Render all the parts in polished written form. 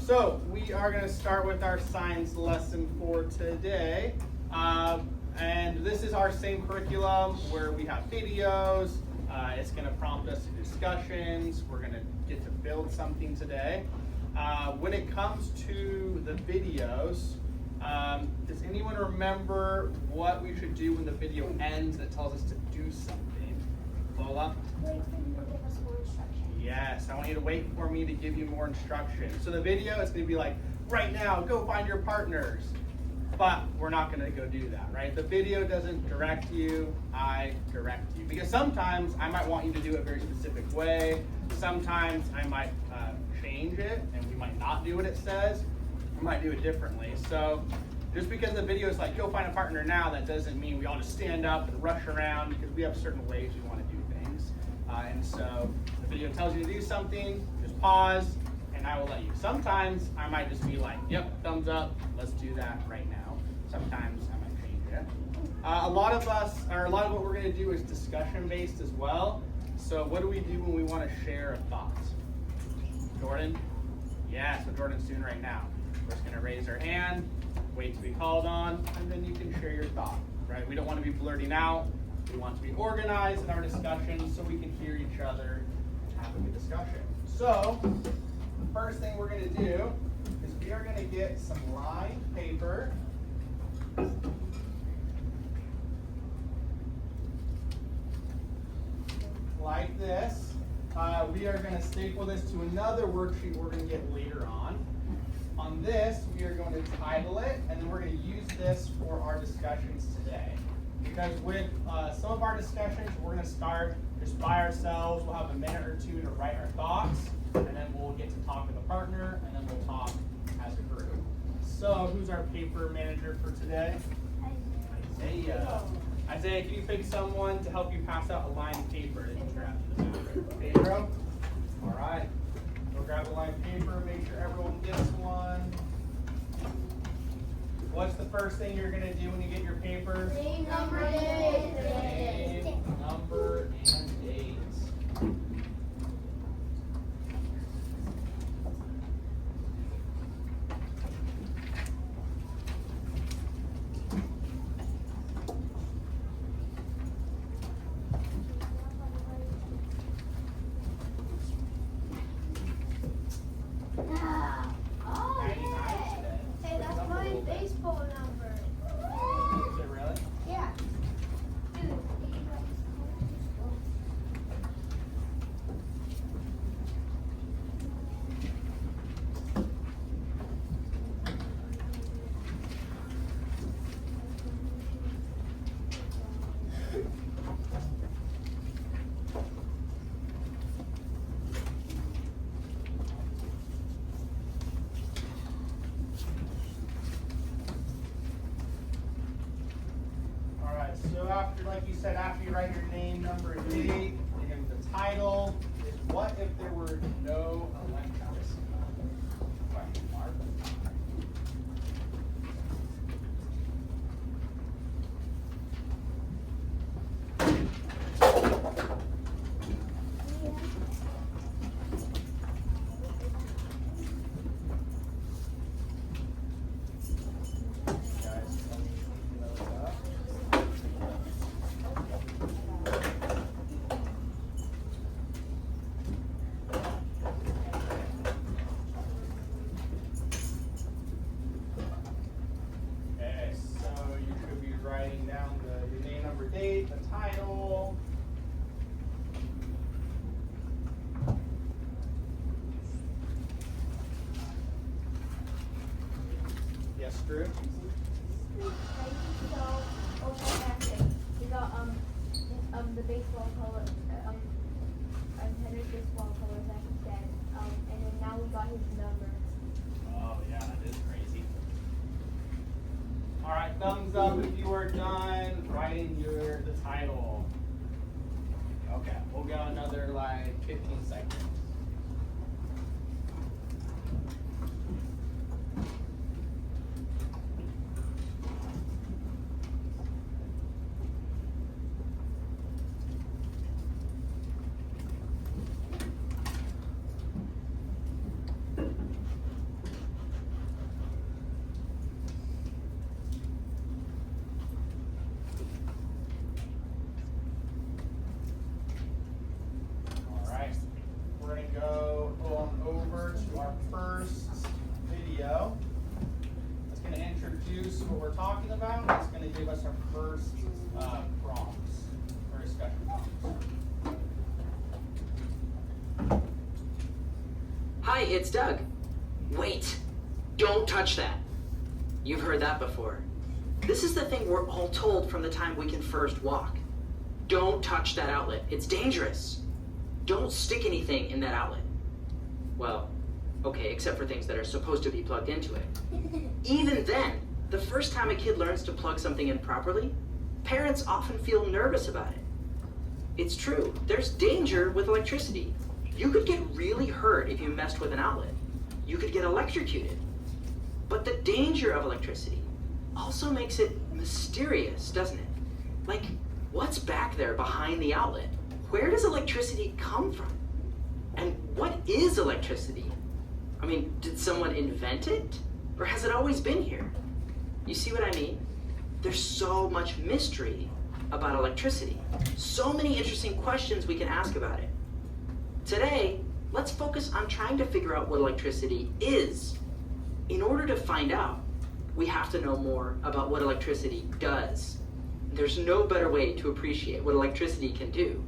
So we are going to start with our science lesson for today. And this is our same curriculum where we have videos. It's going to prompt us to discussions. We're going to get to build something today. When it comes to the videos, does anyone remember what we should do when the video ends and it tells us to do something? Lola? Wait for you to give us more instructions. Yes, I want you to wait for me to give you more instructions. So the video is going to be like, right now, go find your partners. But we're not going to go do that, right? The video doesn't direct you, I direct you. Because sometimes I might want you to do it a very specific way. Sometimes I might change it and we might not do what it says. We might do it differently. So just because the video is like, go find a partner now, that doesn't mean we all just stand up and rush around, because we have certain ways we want to do things. And so the video tells you to do something, just pause, and I will let you. Sometimes I might just be like, yep, thumbs up, let's do that right now. Sometimes I might change it. A lot of what we're going to do is discussion based as well. So what do we do when we want to share a thought? Jordan? Yeah, so Jordan's doing right now. We're just going to raise our hand, wait to be called on, and then you can share your thought, right? We don't want to be blurting out. We want to be organized in our discussions so we can hear each other and have a good discussion. So the first thing we're going to do is we are going to get some lined paper. Like this. We are going to staple this to another worksheet we're going to get later on. On this, we are going to title it, and then we're going to use this for our discussions today. Because with some of our discussions, we're going to start just by ourselves. We'll have a minute or two to write our thoughts, and then we'll get to talk with a partner, and then we'll talk as a group. So, who's our paper manager for today? Isaiah. Isaiah, can you pick someone to help you pass out a lined paper that you grab to the back? Pedro? All right. Go grab a lined paper. Make sure everyone gets one. What's the first thing you're going to do when you get your paper? Name, number, date. Name, number, and date. Hey, that's my baseball number. Is it really? Yeah. Dude, So after, like you said, after you write your name, number, and date, and the title is what if there were no electricity? Question mark. Writing down your name, number, date, the title. Yes, Drew? We got the baseball color, Henry's baseball colors, like he said, and then now we got his number. Oh yeah, that is crazy. All right, thumbs up if you are done writing the title. Okay, we'll go another like 15 seconds. talking about, it's going to give us our first prompts or discussion prompts. Hi, it's Doug. Wait, don't touch that. You've heard that before. This is the thing we're all told from the time we can first walk. Don't touch that outlet. It's dangerous. Don't stick anything in that outlet. Well, okay, except for things that are supposed to be plugged into it. Even then, the first time a kid learns to plug something in properly, parents often feel nervous about it. It's true, there's danger with electricity. You could get really hurt if you messed with an outlet. You could get electrocuted. But the danger of electricity also makes it mysterious, doesn't it? Like, what's back there behind the outlet? Where does electricity come from? And what is electricity? I mean, did someone invent it? Or has it always been here? You see what I mean? There's so much mystery about electricity. So many interesting questions we can ask about it. Today, let's focus on trying to figure out what electricity is. In order to find out, we have to know more about what electricity does. There's no better way to appreciate what electricity can do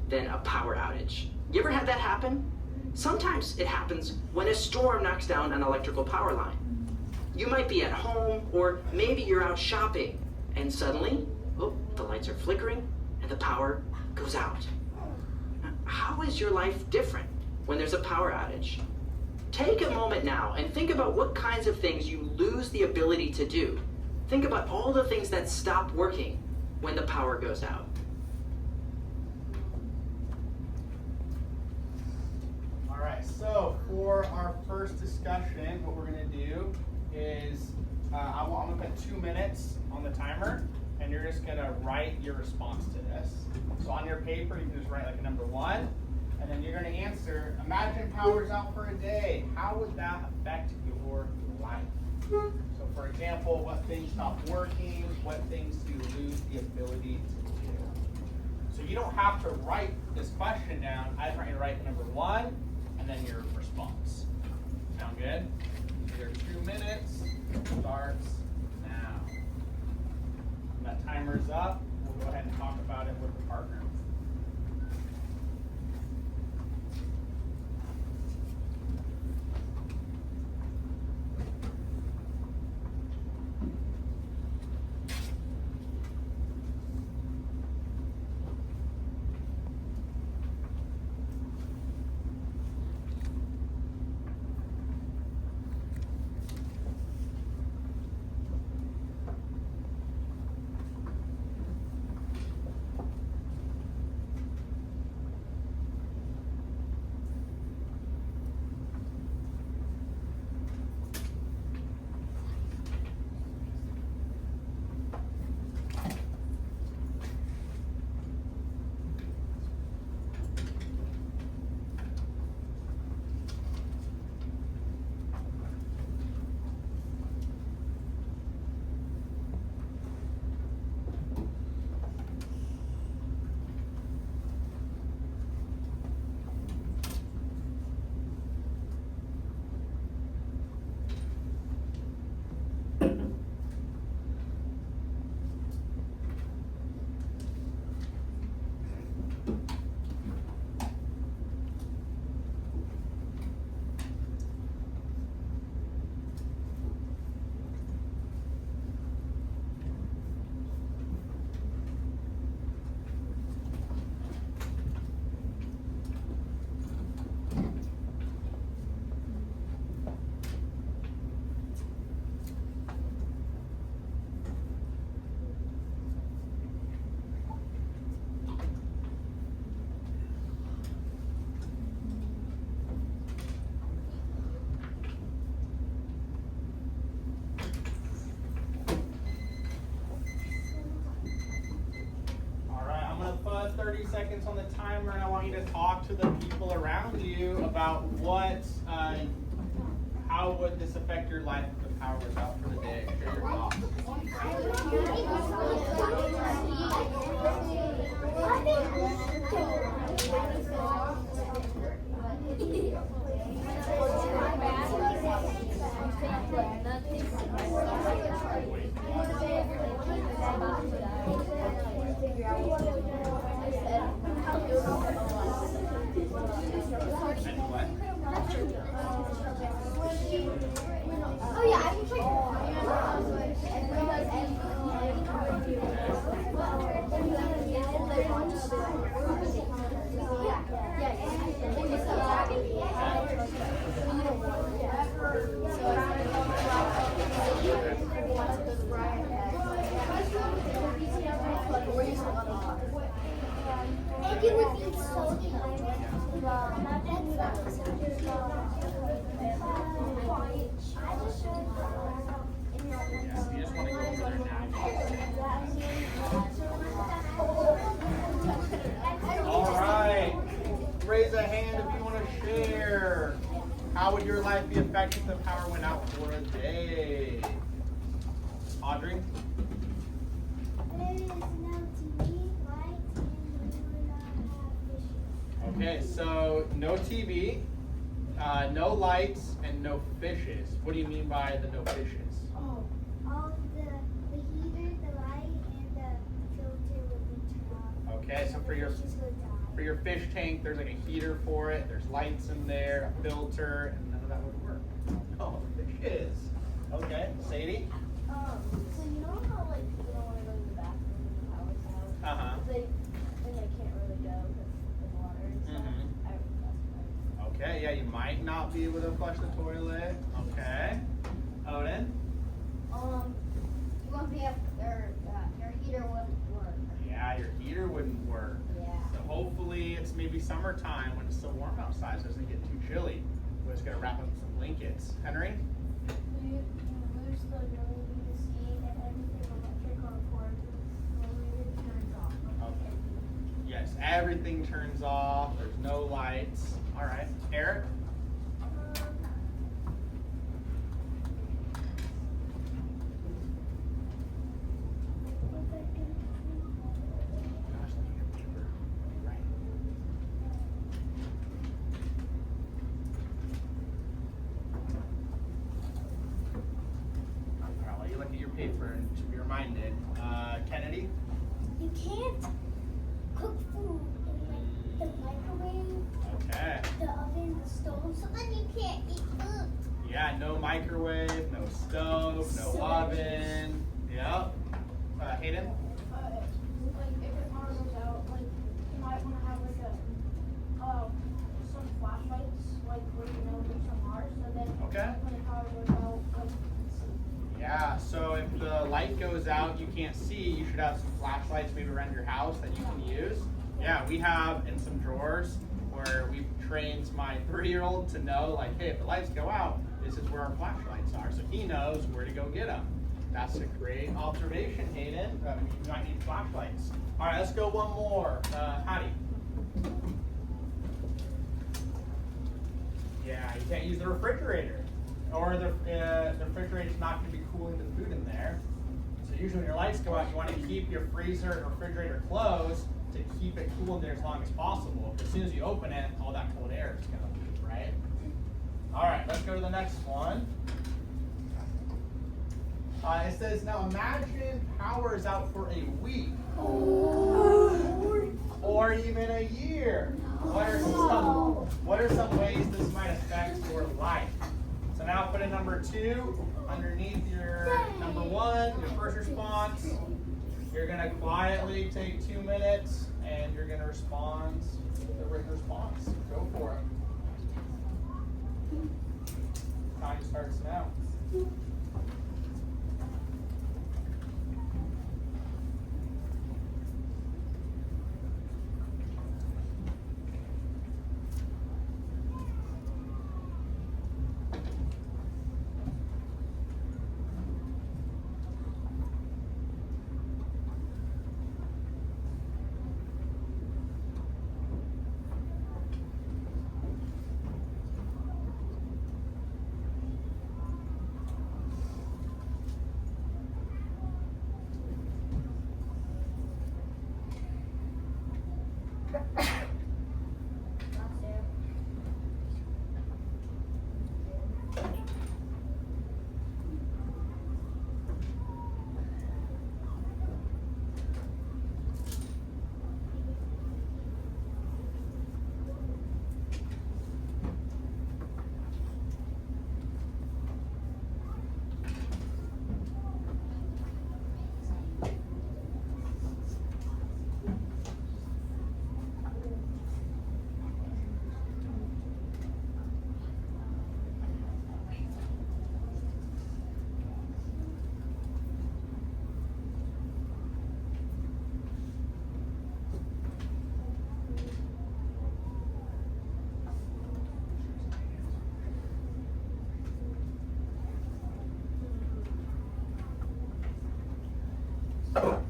than a power outage. You ever had that happen? Sometimes it happens when a storm knocks down an electrical power line. You might be at home, or maybe you're out shopping, and suddenly, oh, the lights are flickering and the power goes out. How is your life different when there's a power outage? Take a moment now and think about what kinds of things you lose the ability to do. Think about all the things that stop working when the power goes out. All right, so for our first discussion, what we're going to do is I'm going to put 2 minutes on the timer, and you're just going to write your response to this. So on your paper, you can just write like a number 1, and then you're going to answer, imagine power's out for a day. How would that affect your life? So for example, what things stop working? What things do you lose the ability to do? So you don't have to write this question down. I just want you to write number 1 and then your response. Sound good? Your 2 minutes starts now. When that timer's up, we'll go ahead and talk about it with the partner. Put 30 seconds on the timer, and I want you to talk to the people around you about how would this affect your life if the power was out for the day? Share your thoughts. Oh yeah, I can try. It would be so You just want to go over there now. All right. Raise a hand if you want to share. How would your life be affected if the power went out for a day? Audrey? There is no TV, lights, and we would not have fishes. Okay, so no TV, no lights, and no fishes. What do you mean by the no fishes? Oh. All the heater, the light, and the filter would be turned off. Okay, so for your Fishes would die. fish tank, there's like a heater for it. There's lights in there, a filter, and none of that would work. Oh, fishes. Okay, Sadie? So you know how like people don't want to go to the bathroom when the power's out? Uh-huh. They can't really go because of the water and stuff. Mhm. I would that's Okay, yeah, you might not be able to flush the toilet. Okay. Odin? You won't be able, your heater wouldn't work. Yeah, your heater wouldn't work. Yeah. So hopefully it's maybe summertime when it's still warm outside so it doesn't get too chilly. We're just gonna wrap up some blankets. Henry? You lose the ability to see and everything electric on cord slowly turns off. Okay. Yes, everything turns off. There's no lights. All right. Eric? Gosh, let me get paper. Right. All right, while you look at your paper and to be reminded, Kennedy? You can't cook food in like the microwave, Okay. the oven, the stove, so then you can't eat food. Yeah, no microwave, no stove, no oven. Yep. Hayden? Like if the power goes out, like you might want to have like some flashlights, like where you know there's some Mars, so then Okay. when the power goes out, like you can see. Yeah, so if the light goes out, you can't see, you should have some flashlights maybe around your house that you can use. Yeah, we have in some drawers where we've trained my 3-year-old to know, like, hey, if the lights go out, this is where our flashlights are. So he knows where to go get them. That's a great observation, Hayden. You might need flashlights. All right, let's go one more. Hattie. Yeah, you can't use the refrigerator. Or the refrigerator's not going to be cooling the food in there. So usually when your lights go out, you want to keep your freezer and refrigerator closed to keep it cool in there as long as possible. As soon as you open it, all that cold air is going to leave, right? All right, let's go to the next one. It says, now imagine power is out for a week. Or even a year. What are some ways this might affect your life? So now put in number 2 underneath your number 1, your first response. You're going to quietly take 2 minutes and you're going to respond with a written response. Go for it. Time starts now. All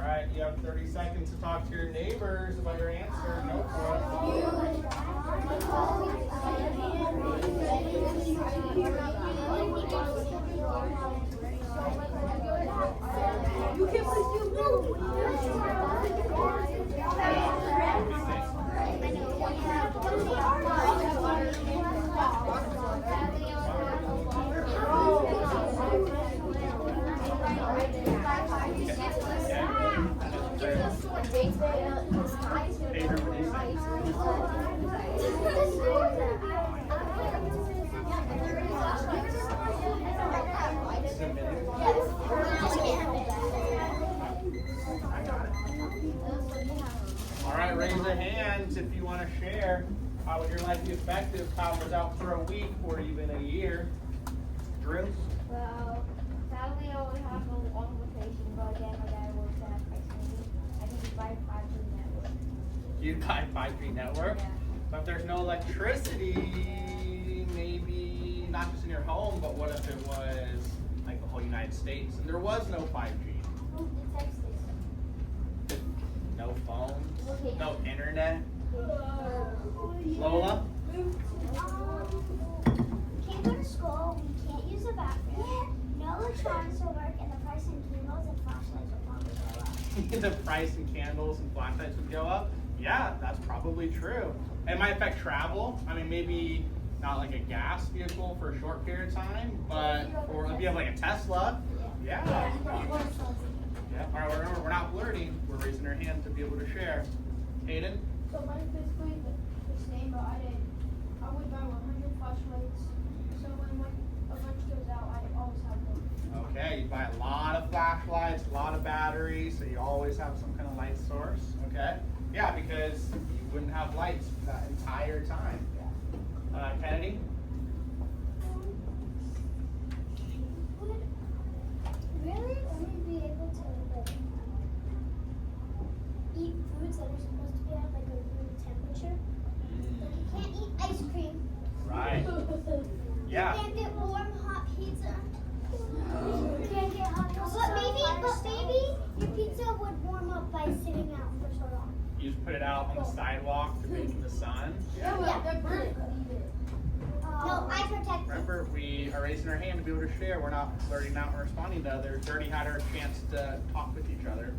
right, you have 30 seconds to talk to your neighbors about your answer. Go for All right, raise your hands if you want to share how would your life be effective if Tom was out for a week or even a year. Drew? Well, sadly I only have a long vacation, but again, my dad works at Price Movie. I think he's by 5G network. You'd buy 5G network? Yeah. But if there's no electricity, maybe not just in your home, but what if it was like the whole United States and there was no 5G? Oh, the text is. No phone? Okay. No internet? Lola? Can't go to school, we can't use the bathroom, no electronics will work, and the price of candles and flashlights will probably go up. The price in candles and flashlights would go up? Yeah, that's probably true. It might affect travel. I mean, maybe not like a gas vehicle for a short period of time, but or if you have like a Tesla, yeah. Yeah. All right, remember, we're not flirting. We're raising our hand to be able to share. Hayden? So mine's basically the same, but I would buy 100 flashlights. So when a bunch goes out, I always have one. Okay, you buy a lot of flashlights, a lot of batteries, so you always have some kind of light source. Okay? Yeah, because you wouldn't have lights that entire time. Kennedy? Would really only be able to like eat foods that are supposed to be at like a room temperature. Like you can't eat ice cream. Right. Yeah. You can't get warm hot pizza. You can't get hot pizza. But maybe your pizza would warm up by sitting out for so long. You just put it out on the sidewalk to be in the sun. Yeah, but the bird could eat it. No, I protect them. Remember, we are raising our hand to be able to share. We're not blurting out and responding to others. We already had our chance to talk with each other.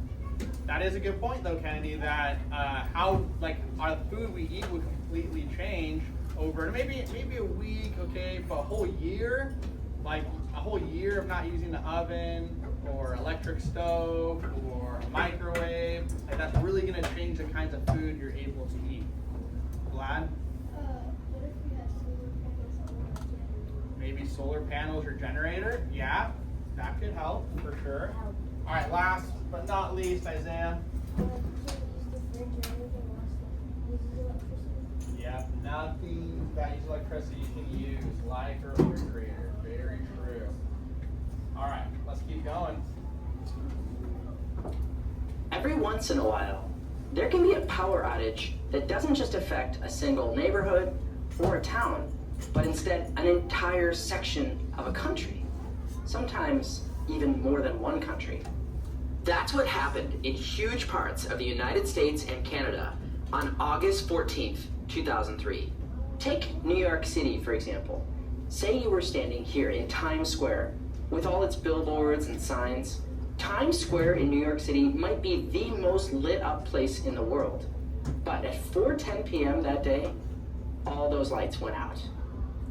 That is a good point, though, Kennedy, that how, like, our food we eat would completely change over maybe a week, okay, but a whole year, like a whole year of not using the oven or electric stove or a microwave, like that's really going to change the kinds of food you're able to eat. Vlad? What if we had solar panels on our generator? Maybe solar panels or generator? Yeah, that could help for sure. All right, last but not least, Isaiah. You can't use the fridge or anything else that uses electricity. Yeah, nothing that uses electricity you can use, like a refrigerator. Very true. All right, let's keep going. Every once in a while, there can be a power outage that doesn't just affect a single neighborhood or a town, but instead an entire section of a country. Sometimes even more than one country. That's what happened in huge parts of the United States and Canada on August 14th, 2003. Take New York City, for example. Say you were standing here in Times Square with all its billboards and signs. Times Square in New York City might be the most lit up place in the world. But at 4:10 p.m. that day, all those lights went out.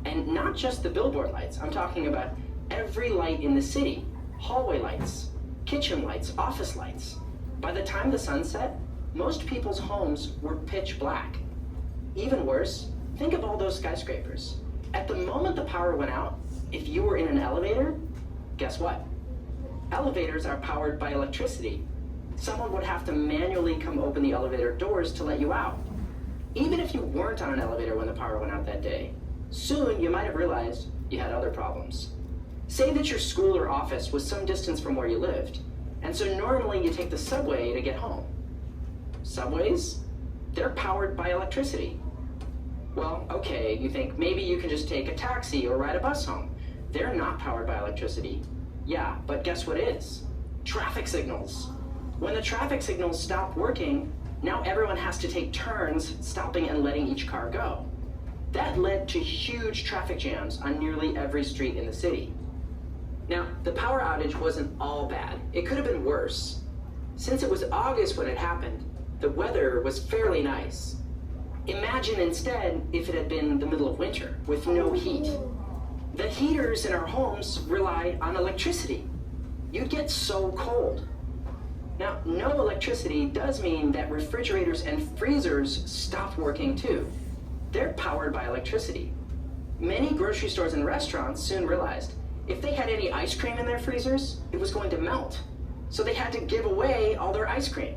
And not just the billboard lights, I'm talking about every light in the city. Hallway lights, kitchen lights, office lights. By the time the sun set, most people's homes were pitch black. Even worse, think of all those skyscrapers. At the moment the power went out, if you were in an elevator, guess what? Elevators are powered by electricity. someone would have to manually come open the elevator doors to let you out. Even if you weren't on an elevator when the power went out that day, soon you might have realized you had other problems. Say that your school or office was some distance from where you lived, and so normally you take the subway to get home. Subways? They're powered by electricity. Well, okay, you think maybe you can just take a taxi or ride a bus home. They're not powered by electricity. Yeah, but guess what is? Traffic signals. When the traffic signals stop working, now everyone has to take turns stopping and letting each car go. That led to huge traffic jams on nearly every street in the city. Now, the power outage wasn't all bad. It could have been worse. Since it was August when it happened, the weather was fairly nice. Imagine instead if it had been the middle of winter with no heat. The heaters in our homes rely on electricity. You'd get so cold. Now, no electricity does mean that refrigerators and freezers stop working too. They're powered by electricity. Many grocery stores and restaurants soon realized if they had any ice cream in their freezers, it was going to melt. So they had to give away all their ice cream.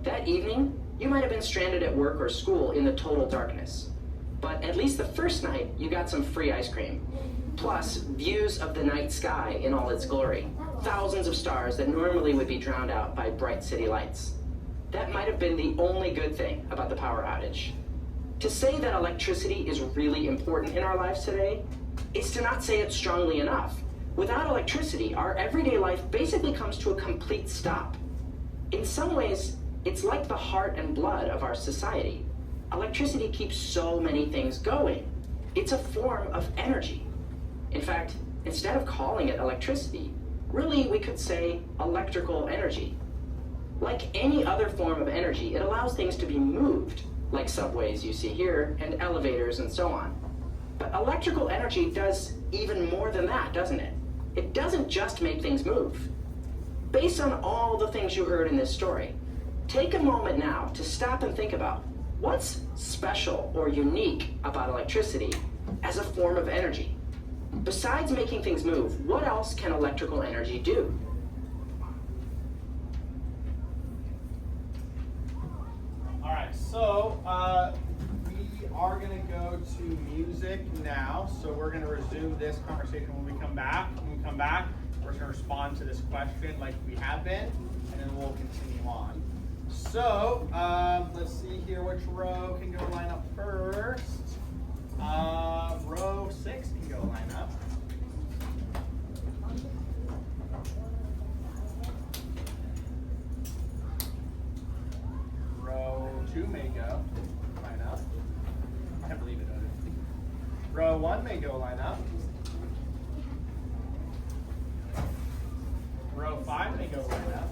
That evening, you might have been stranded at work or school in the total darkness. But at least the first night, you got some free ice cream. Plus, views of the night sky in all its glory. Thousands of stars that normally would be drowned out by bright city lights. That might have been the only good thing about the power outage. To say that electricity is really important in our lives today is to not say it strongly enough. Without electricity, our everyday life basically comes to a complete stop. In some ways, it's like the heart and blood of our society. Electricity keeps so many things going. It's a form of energy. In fact, instead of calling it electricity, really we could say electrical energy. Like any other form of energy, it allows things to be moved, like subways you see here, and elevators and so on. But electrical energy does even more than that, doesn't it? It doesn't just make things move. Based on all the things you heard in this story, take a moment now to stop and think about what's special or unique about electricity as a form of energy. Besides making things move, what else can electrical energy do? All right, so we are going to go to music now. So we're going to resume this conversation when we come back. When we come back, we're going to respond to this question like we have been, and then we'll continue on. So let's see here which row can go line up first. Row 6 can go line up. Row 2 may go line up. I can't believe it. Row 1 may go line up. Row 5 may go line up.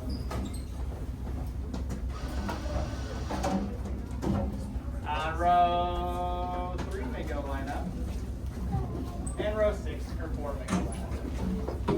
Row 3 may go line up. And row 6 or 4 may go line up.